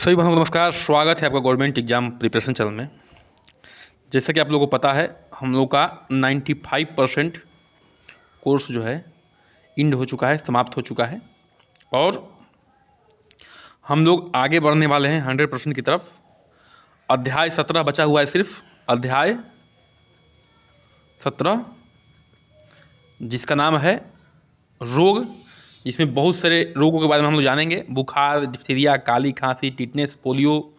सभी बंधुओं को नमस्कार। स्वागत है आपका गवर्नमेंट एग्जाम प्रिपरेशन चैनल में। जैसा कि आप लोगों को पता है, हम लोग का 95% कोर्स जो है इंड हो चुका है, समाप्त हो चुका है और हम लोग आगे बढ़ने वाले हैं 100% की तरफ। अध्याय 17 बचा हुआ है, सिर्फ अध्याय 17 जिसका नाम है रोग, जिसमें बहुत सारे रोगों के बारे में हम लोग जानेंगे। बुखार, डिप्थीरिया, काली खांसी, टिटनेस, पोलियो,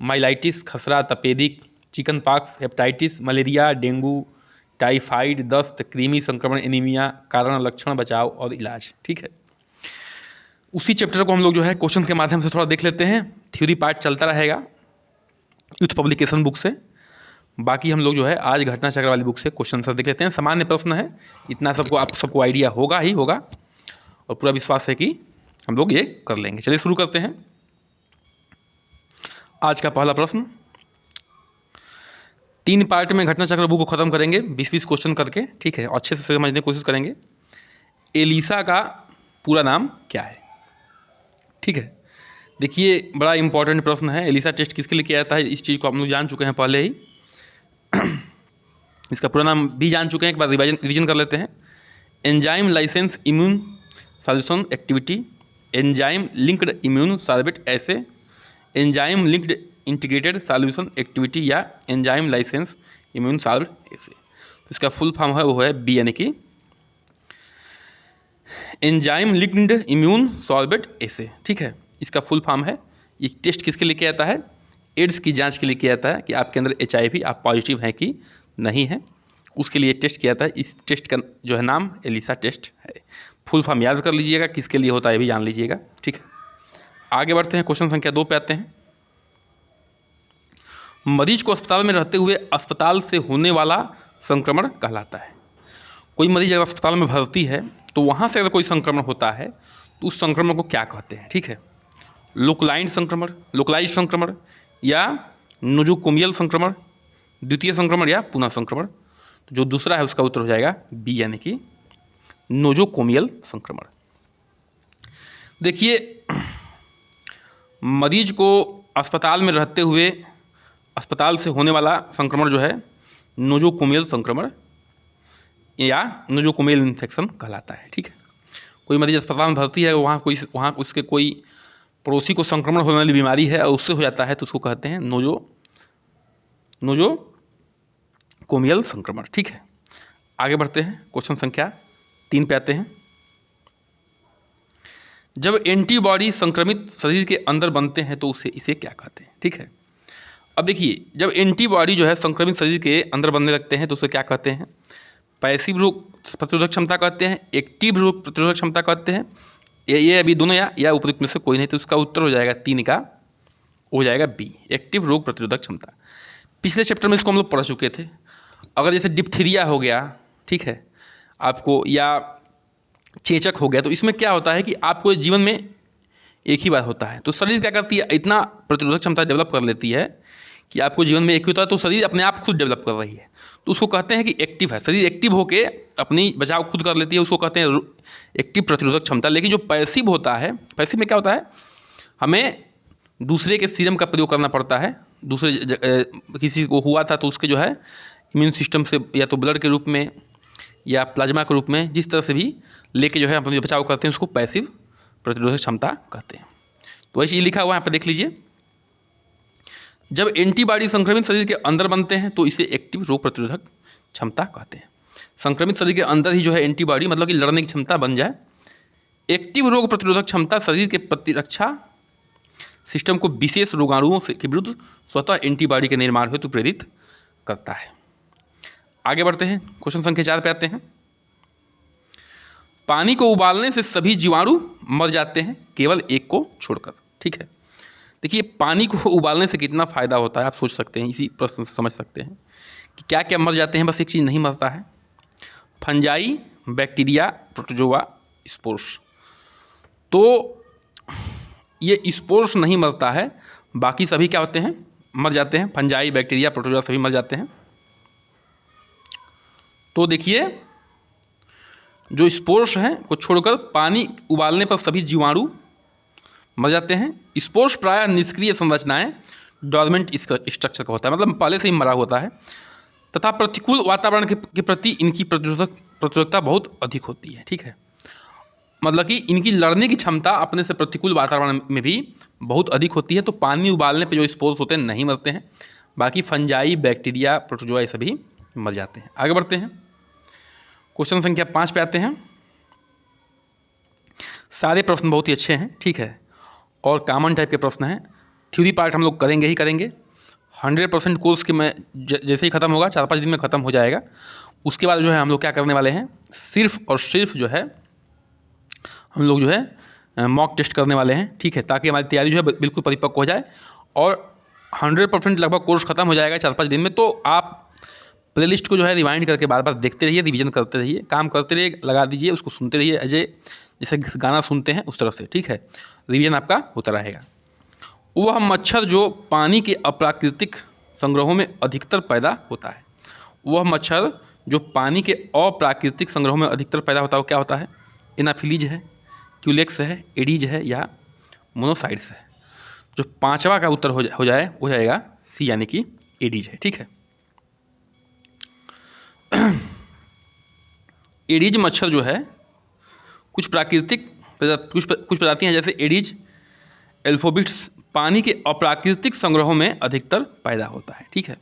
माइलाइटिस, खसरा, तपेदिक, chicken pox, hepatitis, malaria, dengue, typhoid, दस्त, कृमि संक्रमण, एनीमिया, कारण, लक्षण, बचाव और इलाज। ठीक है, उसी चैप्टर को हम लोग जो है क्वेश्चन के माध्यम से थोड़ा देख लेते हैं। थ्योरी पार्ट चलता रहेगा यूथ पब्लिकेशन बुक से। बाकी हम लोग जो है आज घटना चक्र वाली बुक से क्वेश्चन आंसर देख लेते हैं। सामान्य प्रश्न है, इतना सबको आप सबको आइडिया होगा ही होगा और पूरा विश्वास है कि हम लोग ये कर लेंगे। चलिए शुरू करते हैं। आज का पहला प्रश्न, 3 पार्ट में घटना चक्र बुक को खत्म करेंगे, 20-20 क्वेश्चन करके। ठीक है, अच्छे से समझने की कोशिश करेंगे। एलिसा का पूरा नाम क्या है? ठीक है, देखिए बड़ा इंपॉर्टेंट प्रश्न है। एलिसा टेस्ट किसके लिए किया जाता है, इस चीज़ को हम लोग जान चुके हैं पहले ही। इसका पूरा नाम भी जान चुके हैं, एक बार रिवीजन कर लेते हैं। Enzyme license immune solution activity, enzyme linked immune sorbent ऐसे, enzyme linked integrated solution activity या एंजाइम लाइसेंस इम्यून सॉल्वेंट ऐसे। तो इसका फुल फॉर्म है वो है बी, यानी कि एंजाइम लिंक्ड इम्यून सॉर्बेट ऐसे। ठीक है, इसका फुल फॉर्म है। ये टेस्ट किसके लिए किया जाता है? एड्स की जांच के लिए किया जाता है कि आपके अंदर HIV आप पॉजिटिव हैं कि नहीं है, उसके लिए टेस्ट किया जाता है। इस टेस्ट का जो है नाम एलिसा टेस्ट है। फुल फॉर्म याद कर लीजिएगा, किसके लिए होता है ये भी जान लीजिएगा। ठीक है, आगे बढ़ते हैं, क्वेश्चन संख्या 2 पे आते हैं। मरीज को अस्पताल में रहते हुए अस्पताल से होने वाला संक्रमण कहलाता है। कोई मरीज अगर अस्पताल में भर्ती है तो वहाँ से अगर कोई संक्रमण होता है तो उस संक्रमण को क्या कहते हैं? ठीक है, लोकलाइंड संक्रमण, लोकलाइज संक्रमण या नोजोकोमियल संक्रमण, द्वितीय संक्रमण या पुनः संक्रमण। तो जो दूसरा है उसका उत्तर हो जाएगा बी, यानी कि नोजोकोमियल संक्रमण। देखिए, मरीज को अस्पताल में रहते हुए अस्पताल से होने वाला संक्रमण जो है नोजोकोमियल संक्रमण या नोजोकोमियल इन्फेक्शन कहलाता है। ठीक है, कोई मरीज अस्पताल में भर्ती है, वहाँ उसके कोई पड़ोसी को संक्रमण होने वाली बीमारी है और उससे हो जाता है तो उसको कहते हैं नोजोकोमियल संक्रमण। ठीक है, आगे बढ़ते हैं, क्वेश्चन संख्या 3 पे आते हैं। जब एंटीबॉडी संक्रमित शरीर के अंदर बनते हैं तो इसे क्या कहते हैं? ठीक है, अब देखिए, जब एंटीबॉडी जो है संक्रमित शरीर के अंदर बनने लगते हैं तो उसे क्या कहते हैं? पैसिव रोग प्रतिरोधक क्षमता कहते हैं, एक्टिव रोग प्रतिरोधक क्षमता कहते हैं, ये अभी दोनों या उपयुक्त में से कोई नहीं। तो उसका उत्तर हो जाएगा 3 का हो जाएगा बी, एक्टिव रोग प्रतिरोधक क्षमता। पिछले चैप्टर में इसको हम लोग पढ़ चुके थे। अगर जैसे डिप्थीरिया हो गया, ठीक है, आपको, या चेचक हो गया, तो इसमें क्या होता है कि आपको जीवन में एक ही बार होता है, तो शरीर क्या करती है, इतना प्रतिरोधक क्षमता डेवलप कर लेती है कि आपको जीवन में एक ही होता है तो शरीर अपने आप खुद डेवलप कर रही है, तो उसको कहते हैं कि एक्टिव है। शरीर एक्टिव होकर अपनी बचाव खुद कर लेती है, उसको कहते हैं एक्टिव प्रतिरोधक क्षमता। लेकिन जो पैसिव होता है, पैसिव में क्या होता है, हमें दूसरे के सीरम का प्रयोग करना पड़ता है। दूसरे किसी को हुआ था तो उसके जो है इम्यून सिस्टम से या तो ब्लड के रूप में या प्लाज्मा के रूप में, जिस तरह से भी लेके जो है अपनी बचाव करते हैं, उसको पैसिव प्रतिरोधक क्षमता कहते हैं। तो वैसे ये लिखा हुआ है, यहाँ पर देख लीजिए। जब एंटीबॉडी संक्रमित शरीर के अंदर बनते हैं तो इसे एक्टिव रोग प्रतिरोधक क्षमता कहते हैं। संक्रमित शरीर के अंदर ही जो है एंटीबॉडी, मतलब कि लड़ने की क्षमता बन जाए। एक्टिव रोग प्रतिरोधक क्षमता शरीर के प्रतिरक्षा सिस्टम को विशेष रोगाणुओं के विरुद्ध स्वतः एंटीबॉडी के निर्माण हेतु प्रेरित करता है। आगे बढ़ते हैं, क्वेश्चन संख्या 4 पे आते हैं। पानी को उबालने से सभी जीवाणु मर जाते हैं केवल एक को छोड़कर। ठीक है, देखिए, पानी को उबालने से कितना फ़ायदा होता है आप सोच सकते हैं, इसी प्रश्न से समझ सकते हैं कि क्या क्या मर जाते हैं। बस एक चीज़ नहीं मरता है, फंजाई, बैक्टीरिया, प्रोटोजोआ, स्पोर्स। तो ये स्पोर्स नहीं मरता है, बाकी सभी क्या होते हैं, मर जाते हैं। फंजाई, बैक्टीरिया, प्रोटोजोआ सभी मर जाते हैं। तो देखिए, जो स्पोर्स हैं को छोड़कर पानी उबालने पर सभी जीवाणु मर जाते हैं। स्पोर्स प्रायः निष्क्रिय संरचनाएं, डॉर्मेंट स्ट्रक्चर का होता है, मतलब पहले से ही मरा होता है, तथा प्रतिकूल वातावरण के प्रति इनकी प्रतिरोधकता बहुत अधिक होती है। ठीक है, मतलब कि इनकी लड़ने की क्षमता अपने से प्रतिकूल वातावरण में भी बहुत अधिक होती है। तो पानी उबालने पे जो स्पोर्स होते हैं नहीं मरते हैं, बाकी फंजाई, बैक्टीरिया, प्रोटोजोआ ये सभी मर जाते हैं। आगे बढ़ते हैं, क्वेश्चन संख्या 5 पे आते हैं। सारे प्रश्न बहुत ही अच्छे हैं, ठीक है, और कॉमन टाइप के प्रश्न हैं। थ्योरी पार्ट हम लोग करेंगे ही करेंगे। 100% कोर्स के में जैसे ही ख़त्म होगा, 4-5 दिन में ख़त्म हो जाएगा। उसके बाद जो है हम लोग क्या करने वाले हैं, सिर्फ और सिर्फ जो है हम लोग जो है मॉक टेस्ट करने वाले हैं। ठीक है, ताकि हमारी तैयारी जो है बिल्कुल परिपक्व हो जाए और 100% लगभग कोर्स ख़त्म हो जाएगा 4-5 दिन में। तो आप प्लेलिस्ट को जो है रिवाइंड करके बार बार देखते रहिए, रिवीजन करते रहिए, काम करते रहिए, लगा दीजिए, उसको सुनते रहिए अजय जैसे गाना सुनते हैं उस तरह से। ठीक है, रिवीजन आपका होता रहेगा। वह मच्छर जो पानी के अप्राकृतिक संग्रहों में अधिकतर पैदा होता है, वह मच्छर जो पानी के अप्राकृतिक संग्रहों में अधिकतर पैदा होता है वो क्या होता है? एनाफिलीज है, क्यूलेक्स है, एडीज है या मोनोसाइट्स है। जो पांचवा का उत्तर हो जाएगा सी, यानी कि एडीज है। ठीक है, एडीज मच्छर जो है कुछ प्रजातियां हैं जैसे एडीज एल्फोबिट्स पानी के अप्राकृतिक संग्रहों में अधिकतर पैदा होता है। ठीक है,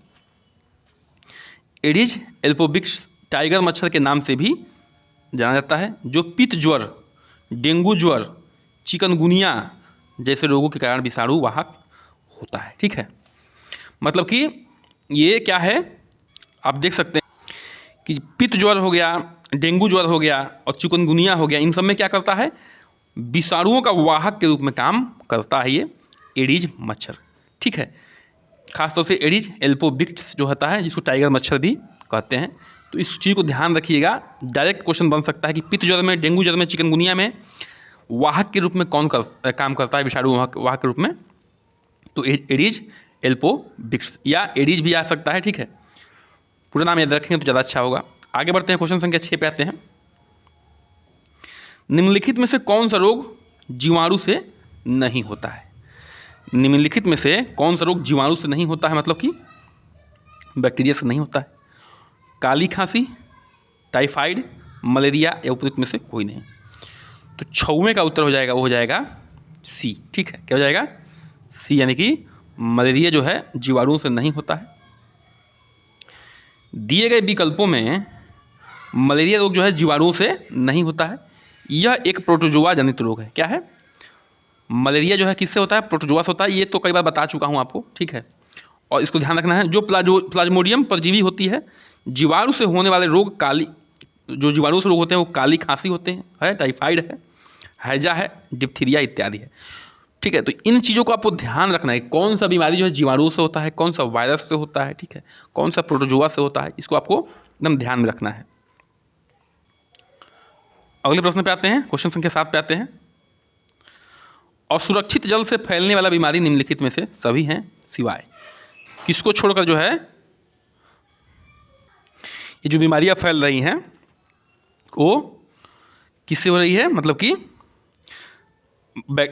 एडीज एल्फोबिट्स टाइगर मच्छर के नाम से भी जाना जाता है, जो पित्त ज्वर, डेंगू ज्वर, चिकनगुनिया जैसे रोगों के कारण विषाणु वाहक होता है। ठीक है, मतलब कि ये क्या है, आप देख सकते हैं कि पित्त ज्वर हो गया, डेंगू ज्वर हो गया और चिकनगुनिया हो गया, इन सब में क्या करता है, विषाणुओं का वाहक के रूप में काम करता है ये एडीज मच्छर। ठीक है, खासतौर से एडीज एल्फोबिट्स जो होता है, जिसको टाइगर मच्छर भी कहते हैं। तो इस चीज़ को ध्यान रखिएगा। डायरेक्ट क्वेश्चन बन सकता है कि पित्त ज्वर में, डेंगू ज्वर में, चिकनगुनिया में वाहक के रूप में कौन काम करता है, विषाणु वाहक के रूप में? तो एडीज एल्फोबिट्स या एडीज भी आ सकता है। ठीक है, पूरा नाम याद रखेंगे तो ज़्यादा अच्छा होगा। आगे बढ़ते हैं, क्वेश्चन संख्या 6 पे आते हैं। निम्नलिखित में से कौन सा रोग जीवाणु से नहीं होता है? निम्नलिखित में से कौन सा रोग जीवाणु से नहीं होता है, मतलब कि बैक्टीरिया से नहीं होता है? काली खांसी, टाइफाइड, मलेरिया या उपयुक्त में से कोई नहीं। तो 6वें का उत्तर हो जाएगा, वो हो जाएगा सी। ठीक है, क्या हो जाएगा? सी, यानी कि मलेरिया जो है जीवाणु से नहीं होता है। दिए गए विकल्पों में मलेरिया रोग जो है जीवाणुओं से नहीं होता है। यह एक प्रोटोजोआ जनित रोग है। क्या है? मलेरिया जो है किससे होता है? प्रोटोजोआ से होता है। ये तो कई बार बता चुका हूँ आपको। ठीक है, और इसको ध्यान रखना है। जो प्लाज्मोडियम परजीवी होती है, जीवाणु से होने वाले रोग जो जीवाणु से रोग होते हैं वो काली खांसी होते हैं, है टाइफाइड है, हैजा है, डिप्थीरिया इत्यादि है। ठीक है, तो इन चीज़ों को आपको ध्यान रखना है, कौन सा बीमारी जो है जीवाणु से होता है, कौन सा वायरस से होता है, ठीक है, कौन सा प्रोटोजोआ से होता है, इसको आपको एकदम ध्यान में रखना है। अगले प्रश्न पे आते हैं, क्वेश्चन संख्या 7 पे आते हैं। असुरक्षित जल से फैलने वाला बीमारी निम्नलिखित में से सभी हैं सिवाय किसको छोड़कर जो है ये जो बीमारियां फैल रही हैं वो किससे हो रही है, मतलब कि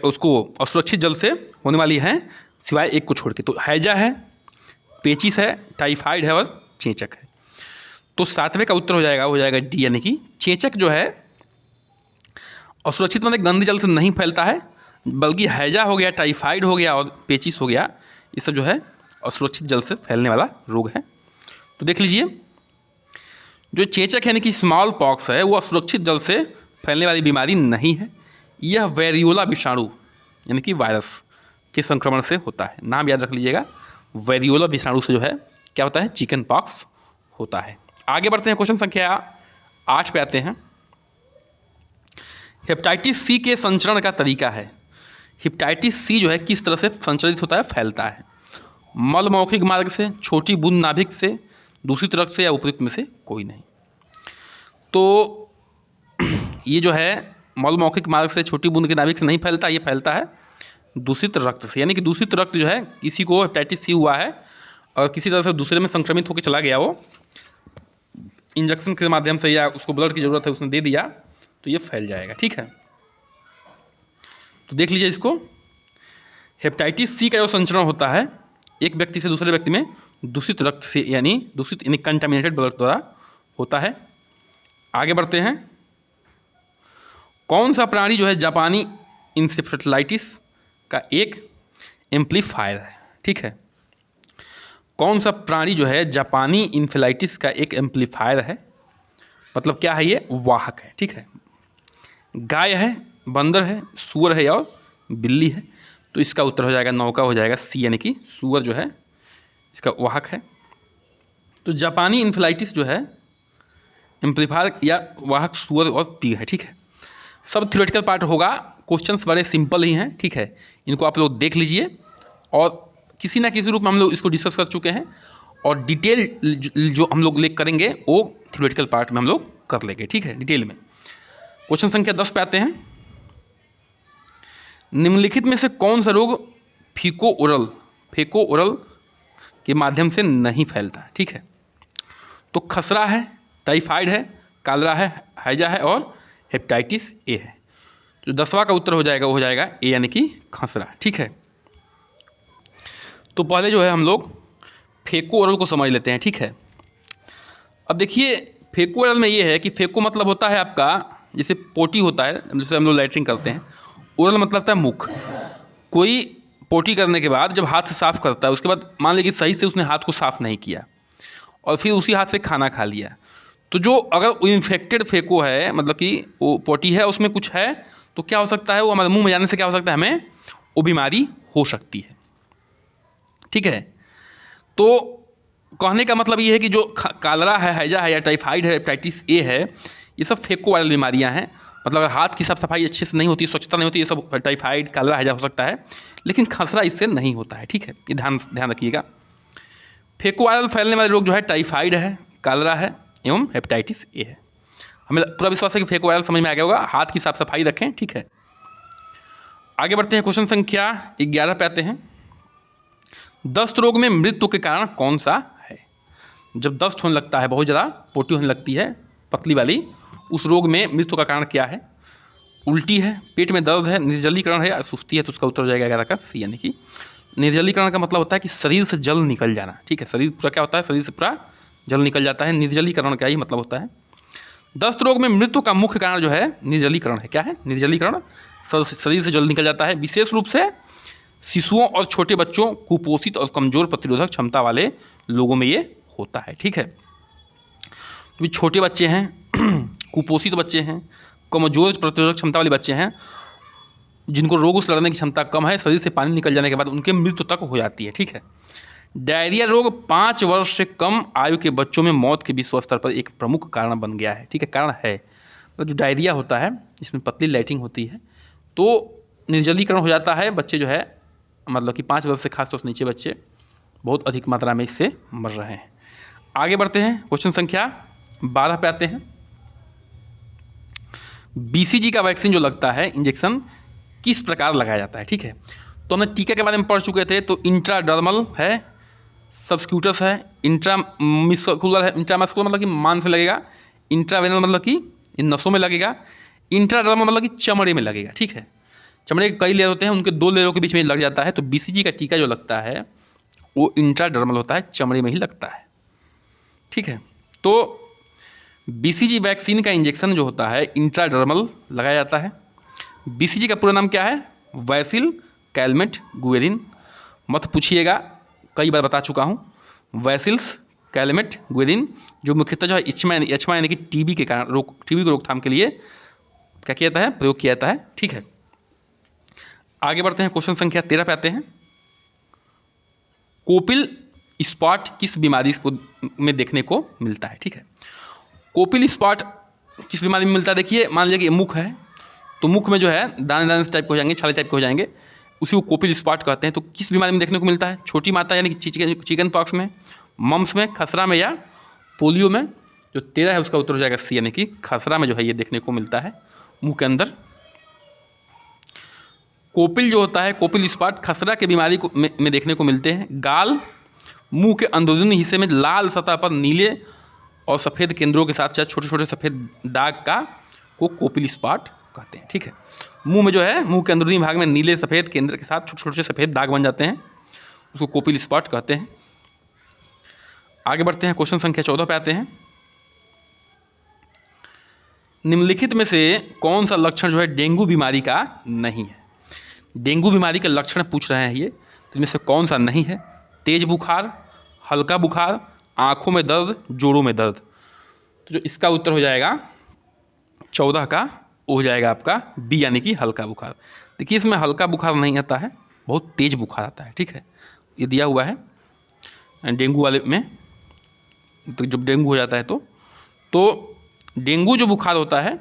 उसको असुरक्षित जल से होने वाली है सिवाय एक को छोड़ के। तो हैजा है, पेचिस है, टाइफाइड है और चेचक है। तो 7वें का उत्तर हो जाएगा डी, यानी कि चेचक जो है असुरक्षित मतलब गंदे जल से नहीं फैलता है, बल्कि हैजा हो गया, टाइफाइड हो गया और पेचिस हो गया, ये सब जो है असुरक्षित जल से फैलने वाला रोग है। तो देख लीजिए, जो चेचक यानी कि स्मॉल पॉक्स है वो असुरक्षित जल से फैलने वाली बीमारी नहीं है। यह वेरियोला विषाणु यानी कि वायरस के संक्रमण से होता है। नाम याद रख लीजिएगा, वेरियोला विषाणु से जो है क्या होता है, चिकन पॉक्स होता है। आगे बढ़ते हैं, क्वेश्चन संख्या 8 पे आते हैं। हेपेटाइटिस सी के संचरण का तरीका है। हेपेटाइटिस सी जो है किस तरह से संचरित होता है, फैलता है? मल मौखिक मार्ग से, छोटी बूंद नाभिक से, दूसरी तरफ से या उपयुक्त में से कोई नहीं। तो ये जो है मल मौखिक मार्ग से, छोटी बूंद के नाभिक से नहीं फैलता, ये फैलता है दूषित रक्त से। यानी कि दूषित रक्त जो है, किसी को हेपेटाइटिस सी हुआ है और किसी तरह से दूसरे में संक्रमित होकर चला गया, वो इंजेक्शन के माध्यम से या उसको ब्लड की ज़रूरत है उसने दे दिया, तो ये फैल जाएगा। ठीक है, तो देख लीजिए इसको, हेपेटाइटिस सी का जो संचरण होता है एक व्यक्ति से दूसरे व्यक्ति में दूषित रक्त से यानी कंटामिनेटेड ब्लड द्वारा होता है। आगे बढ़ते हैं। कौन सा प्राणी जो है जापानी इंसेफेलाइटिस का एक एम्पलीफायर है? ठीक है, कौन सा प्राणी जो है जापानी इंसेफेलाइटिस का एक एम्पलीफायर है? मतलब क्या है ये? वाहक है। ठीक है, गाय है, बंदर है, सूअर है और बिल्ली है। तो इसका उत्तर हो जाएगा 9 का हो जाएगा सी, यानी कि सूअर जो है इसका वाहक है। तो जापानी इंसेफेलाइटिस जो है एम्पलीफायर या वाहक सूअर और पीग है। ठीक है, सब थ्योरेटिकल पार्ट होगा, क्वेश्चंस बड़े सिंपल ही हैं। ठीक है, इनको आप लोग देख लीजिए और किसी ना किसी रूप में हम लोग इसको डिस्कस कर चुके हैं और डिटेल जो हम लोग लेकर करेंगे वो थ्योरेटिकल पार्ट में हम लोग कर लेंगे। ठीक है, डिटेल में। क्वेश्चन संख्या 10 पे आते हैं। निम्नलिखित में से कौन सा रोग फेको ओरल के माध्यम से नहीं फैलता? ठीक है, तो खसरा है, टाइफाइड है, कालरा है, हैजा है और हेपेटाइटिस ए है। तो 10वां का उत्तर हो जाएगा वो हो जाएगा ए, यानी कि खसरा। ठीक है, तो पहले जो है हम लोग फेको ओरल को समझ लेते हैं। ठीक है, अब देखिए फेको ओरल में ये है कि फेको मतलब होता है आपका जैसे पोटी होता है, जैसे हम लोग लैट्रिन करते हैं। ओरल मतलब होता है मुख। कोई पोटी करने के बाद जब हाथ से साफ़ करता है उसके बाद मान लीजिए कि सही से उसने हाथ को साफ़ नहीं किया और फिर उसी हाथ से खाना खा लिया, तो जो अगर इन्फेक्टेड फेको है, मतलब कि वो पोटी है उसमें कुछ है, तो क्या हो सकता है, वो हमारे मुंह में जाने से क्या हो सकता है, हमें वो बीमारी हो सकती है। ठीक है, तो कहने का मतलब ये है कि जो कालरा है, हैजा है या टाइफाइड है, हेपेटाइटिस ए है, ये सब फेको वाली बीमारियां हैं। मतलब अगर हाथ की साफ सफाई अच्छे से नहीं होती, स्वच्छता नहीं होती, ये सब टाइफाइड, कालरा, हैजा हो सकता है, लेकिन खसरा इससे नहीं होता है। ठीक है, ये ध्यान रखिएगा। फेको वायरल फैलने वाले रोग जो है टाइफाइड है, कालरा है एवं हेपेटाइटिस ए है। हमें पूरा विश्वास है कि फेको वायरल समझ में आ गया होगा। हाथ की साफ सफाई रखें। ठीक है, आगे बढ़ते हैं। क्वेश्चन संख्या 11 पे आते हैं। दस्त रोग में मृत्यु के कारण कौन सा है? जब दस्त होने लगता है, बहुत ज़्यादा पोटी होने लगती है पतली वाली, उस रोग में मृत्यु का कारण क्या है? उल्टी है, पेट में दर्द है, निर्जलीकरण है या सुस्ती है। तो उसका उत्तर हो जाएगा 11 का सी, यानी कि निर्जलीकरण का मतलब होता है कि शरीर से जल निकल जाना। ठीक है, शरीर पूरा क्या होता है, शरीर से पूरा जल निकल जाता है। निर्जलीकरण का ही मतलब होता है। दस्त रोग में मृत्यु का मुख्य कारण जो है निर्जलीकरण है। क्या है? निर्जलीकरण, शरीर से जल निकल जाता है। विशेष रूप से शिशुओं और छोटे बच्चों, कुपोषित और कमजोर प्रतिरोधक क्षमता वाले लोगों में ये होता है। ठीक है, तो छोटे बच्चे हैं, कुपोषित बच्चे हैं, कमजोर प्रतिरोधक क्षमता वाले बच्चे हैं, जिनको रोग से लड़ने की क्षमता कम है, शरीर से पानी निकल जाने के बाद उनके मृत्यु तक हो जाती है। ठीक है, डायरिया रोग 5 वर्ष से कम आयु के बच्चों में मौत के विश्व स्तर पर एक प्रमुख कारण बन गया है। ठीक है, कारण है तो जो डायरिया होता है जिसमें पतली लैट्रिन होती है, तो निर्जलीकरण हो जाता है। बच्चे जो है मतलब कि 5 वर्ष से खासतौर से नीचे बच्चे बहुत अधिक मात्रा में इससे मर रहे हैं। आगे बढ़ते हैं। क्वेश्चन संख्या 12 पे आते हैं। बीसीजी का वैक्सीन जो लगता है, इंजेक्शन किस प्रकार लगाया जाता है? ठीक है, तो हमने टीका के बारे में पढ़ चुके थे। तो इंट्राडर्मल है, सब्स्क्यूटस है, इंट्रामस्कुलर है। इंट्रामस्कुलर मतलब कि मांस में लगेगा, इंट्रावेनल मतलब कि इन नसों में लगेगा, इंट्राडर्मल मतलब कि चमड़े में लगेगा। ठीक है, चमड़े के कई लेयर होते हैं, उनके 2 लेयरों के बीच में लग जाता है। तो बीसीजी का टीका जो लगता है वो इंट्राडर्मल होता है, चमड़े में ही लगता है। ठीक है, तो बीसीजी वैक्सीन का इंजेक्शन जो होता है इंट्राडर्मल लगाया जाता है। बीसीजी का पूरा नाम क्या है? वैसिल कैलमेट गुएरिन। मत पूछिएगा, कई बार बता चुका हूँ। वैसिल्स कैलमेट गुएरिन, जो मुख्यतः जो है एचमा यानी कि टीबी के कारण टीबी की रोकथाम के लिए क्या किया जाता है? प्रयोग किया जाता है। ठीक है, आगे बढ़ते हैं। क्वेश्चन संख्या 13 पे आते हैं। कोपिल स्पॉट किस बीमारी को में देखने को मिलता है? ठीक है, कोपिल स्पॉट किस बीमारी में मिलता है? देखिए, मान लीजिए कि मुख है, तो मुख में जो है दाने दाने टाइप के हो जाएंगे, छाले टाइप के हो जाएंगे, उसी को कोपिल स्पॉट कहते हैं। तो किस बीमारी में देखने को मिलता है? छोटी माता यानी कि चिकन पॉक्स में, मम्स में, खसरा में या पोलियो में। जो 13 है उसका उत्तर हो जाएगा सी, यानी कि खसरा में जो है ये देखने को मिलता है, मुंह के अंदर। कोपिल जो होता है, कोपिल स्पॉट खसरा के बीमारी को में देखने को मिलते हैं। गाल, मुंह के अंदरूनी हिस्से में लाल सतह पर नीले और सफ़ेद केंद्रों के साथ साथ छोटे छोटे सफ़ेद दाग का को कोपिल स्पॉट कहते हैं। ठीक है, मुंह में जो है, मुंह के अंदरूनी भाग में नीले सफ़ेद केंद्र के साथ छोटे छोटे सफ़ेद दाग बन जाते हैं, उसको कोपिल स्पॉट कहते हैं। आगे बढ़ते हैं, क्वेश्चन संख्या 14 पे आते हैं। निम्नलिखित में से कौन सा लक्षण जो है डेंगू बीमारी का नहीं है? डेंगू बीमारी के लक्षण पूछ रहे हैं ये, तो इनमें से कौन सा नहीं है? तेज बुखार, हल्का बुखार, आँखों में दर्द, जोड़ों में दर्द। तो जो इसका उत्तर हो जाएगा 14 का हो जाएगा आपका बी, यानी कि हल्का बुखार। देखिए इसमें हल्का बुखार नहीं आता है, बहुत तेज बुखार आता है। ठीक है, ये दिया हुआ है डेंगू वाले में। तो जब डेंगू हो जाता है तो डेंगू जो बुखार होता है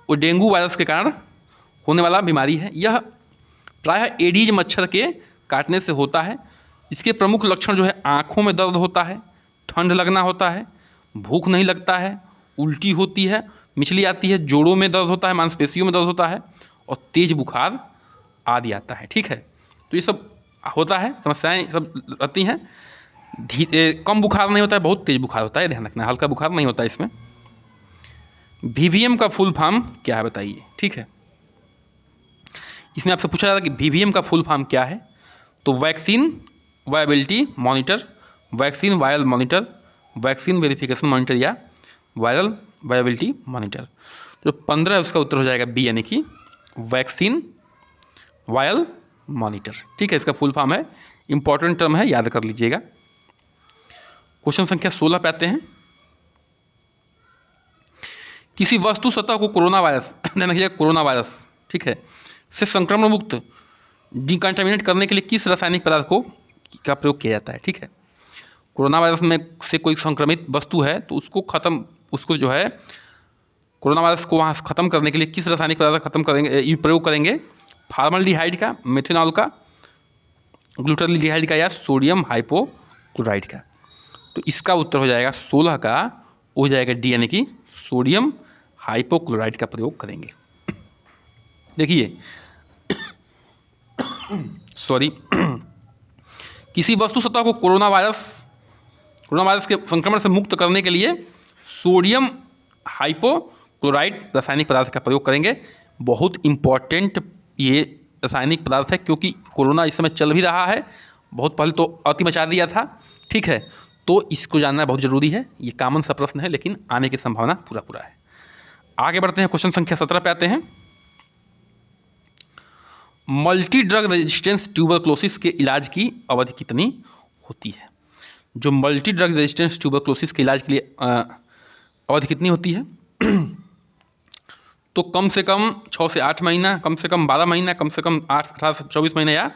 वो डेंगू वायरस के कारण होने वाला बीमारी है। यह प्रायः एडीज मच्छर के काटने से होता है। इसके प्रमुख लक्षण जो है आँखों में दर्द होता है, ठंड लगना होता है, भूख नहीं लगता है, उल्टी होती है, मिचली आती है, जोड़ों में दर्द होता है, मांसपेशियों में दर्द होता है और तेज बुखार आदि आता है। ठीक है, तो ये सब होता है, समस्याएं सब रहती हैं। कम बुखार नहीं होता है, बहुत तेज बुखार होता है, ध्यान रखना। हल्का बुखार नहीं होता है इसमें। वीवीएम का फुल फॉर्म क्या है बताइए? ठीक है, इसमें आपसे पूछा जाता है कि वीवीएम का फुल फॉर्म क्या है? तो vaccine viability monitor, vaccine vial monitor, vaccine verification monitor या वायरल वायबिलिटी मॉनिटर। जो 15 है उसका उत्तर हो जाएगा बी, यानी कि वैक्सीन वायल मॉनिटर। ठीक है, इसका फुल फॉर्म है, इंपॉर्टेंट टर्म है, याद कर लीजिएगा। क्वेश्चन संख्या 16 पे आते हैं। किसी वस्तु सतह को कोरोना वायरस ध्यान रखिएगा, कोरोना वायरस, ठीक है, से संक्रमण मुक्त डिकंटामिनेट करने के लिए किस रासायनिक पदार्थ का प्रयोग किया जाता है? ठीक है, कोरोना वायरस में से कोई संक्रमित वस्तु है तो उसको जो है कोरोना वायरस को वहाँ ख़त्म करने के लिए किस रासायनिक पदार्थ खत्म करेंगे, प्रयोग करेंगे? फार्मल्डिहाइड का, मेथनॉल का, ग्लूटाल्डिहाइड का या सोडियम हाइपोक्लोराइड का। तो इसका उत्तर हो जाएगा 16 का हो जाएगा डी, यानी कि सोडियम हाइपोक्लोराइड का प्रयोग करेंगे। देखिए सॉरी किसी वस्तु सतह को कोरोना वायरस के संक्रमण से मुक्त करने के लिए सोडियम हाइपोक्लोराइड रासायनिक पदार्थ का प्रयोग करेंगे। बहुत इम्पॉर्टेंट ये रासायनिक पदार्थ है, क्योंकि कोरोना इस समय चल भी रहा है, बहुत पहले तो अति मचा दिया था। ठीक है, तो इसको जानना बहुत ज़रूरी है। ये कॉमन सा प्रश्न है, लेकिन आने की संभावना पूरा है। आगे बढ़ते हैं, क्वेश्चन संख्या 17 पे आते हैं। मल्टी ड्रग रेजिस्टेंस ट्यूबरक्लोसिस के इलाज की अवधि कितनी होती है? जो मल्टी ड्रग रेजिस्टेंस ट्यूबरक्लोसिस के इलाज के लिए अवधि कितनी होती है? तो कम से कम 6 से 8 महीना, कम से कम 12 महीना, कम से कम 18 से 24 महीना या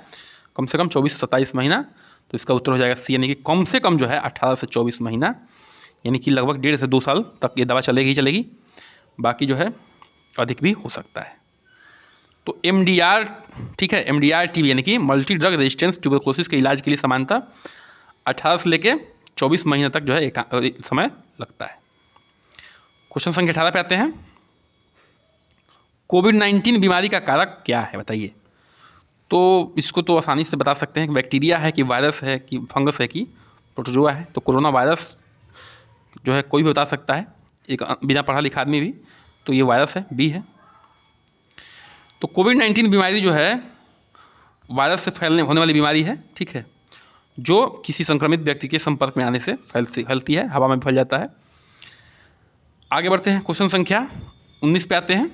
कम से कम 24 से 27 महीना। तो इसका उत्तर हो जाएगा सी, यानी कि कम से कम जो है 18 से 24 महीना, यानी कि लगभग 1.5 से 2 साल तक ये दवा चलेगी ही चलेगी। बाकी जो है अधिक भी हो सकता है। तो MDR, ठीक है, MDR TB यानी कि मल्टी ड्रग रेजिस्टेंस ट्यूबरक्लोसिस के इलाज के लिए सामान्यतः 18 से लेके 24 महीने तक जो है एक समय लगता है। क्वेश्चन संख्या 18 पे आते हैं। कोविड-19 बीमारी का कारक क्या है बताइए? तो इसको तो आसानी से बता सकते हैं कि बैक्टीरिया है कि वायरस है कि फंगस है कि प्रोटोजोआ है। तो कोरोना वायरस जो है कोई भी बता सकता है, एक बिना पढ़ा लिखा आदमी भी। तो ये वायरस है, बी है। तो कोविड-19 बीमारी जो है वायरस से होने वाली बीमारी है। ठीक है, जो किसी संक्रमित व्यक्ति के संपर्क में आने से फैलती है, हवा में फैल जाता है। आगे बढ़ते हैं, क्वेश्चन संख्या 19 पे आते हैं।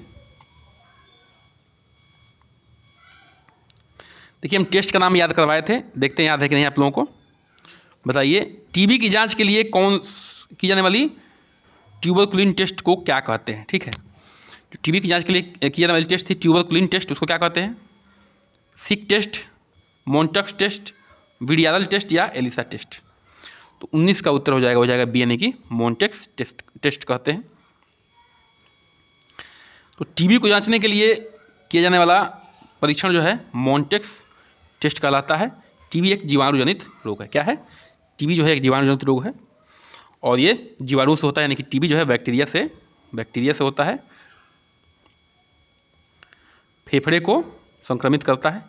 देखिए हम टेस्ट का नाम याद करवाए थे, देखते हैं याद है कि नहीं आप लोगों को। बताइए टीबी की जांच के लिए कौन की जाने वाली ट्यूबरकुलिन टेस्ट को क्या कहते हैं? ठीक है, जो टीबी की जांच के लिए की जाने वाली टेस्ट थी ट्यूबरकुलिन टेस्ट, उसको क्या कहते हैं? सिक टेस्ट, मोन्टक्स टेस्ट, विडियारल टेस्ट या एलिसा टेस्ट। तो 19 का उत्तर हो जाएगा बी, यानी कि मोन्टेक्स टेस्ट कहते हैं। तो टीबी को जांचने के लिए किया जाने वाला परीक्षण जो है मोन्टेक्स टेस्ट कहलाता है। टीबी एक जीवाणु जनित रोग है। क्या है? टीबी जो है एक जीवाणु जनित रोग है और ये जीवाणु से होता है, यानी कि टीबी जो है बैक्टीरिया से होता है। फेफड़े को संक्रमित करता है,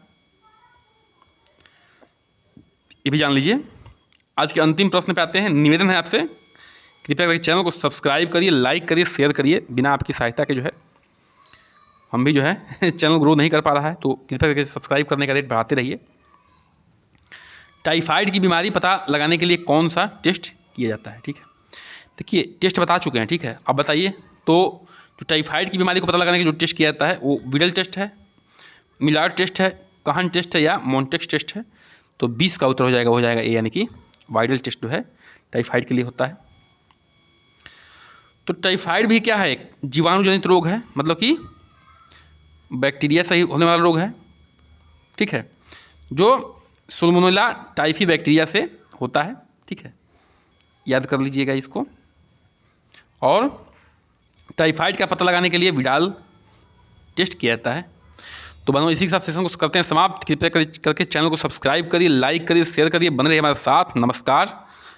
ये भी जान लीजिए। आज के अंतिम प्रश्न पे आते हैं। निवेदन है आपसे, कृपया करके चैनल को सब्सक्राइब करिए, लाइक करिए, शेयर करिए। बिना आपकी सहायता के जो है हम भी जो है चैनल ग्रो नहीं कर पा रहा है, तो कृपया करके सब्सक्राइब करने का रेट बढ़ाते रहिए। टाइफाइड की बीमारी पता लगाने के लिए कौन सा टेस्ट किया जाता है, ठीक है। देखिए टेस्ट बता चुके हैं, ठीक है। अब बताइए तो जो टाइफाइड की बीमारी को पता लगाने के जो टेस्ट किया जाता है वो विरल टेस्ट है, मिलार्ड टेस्ट है, कहान टेस्ट है या मॉन्टेक्स टेस्ट है। तो 20 का उत्तर हो जाएगा ए, यानी कि वायरल टेस्ट जो है टाइफाइड के लिए होता है। तो टाइफाइड भी क्या है, एक जीवाणुजनित रोग है, मतलब कि बैक्टीरिया से ही होने वाला रोग है, ठीक है, जो सल्मोनेला टाइफी बैक्टीरिया से होता है, ठीक है, याद कर लीजिएगा इसको। और टाइफाइड का पता लगाने के लिए विडाल टेस्ट किया जाता है। तो बनो इसी के साथ सेशन को करते हैं समाप्त। कृपया करके चैनल को सब्सक्राइब करिए, लाइक करिए, शेयर करिए, बने रहिए हमारे साथ। नमस्कार।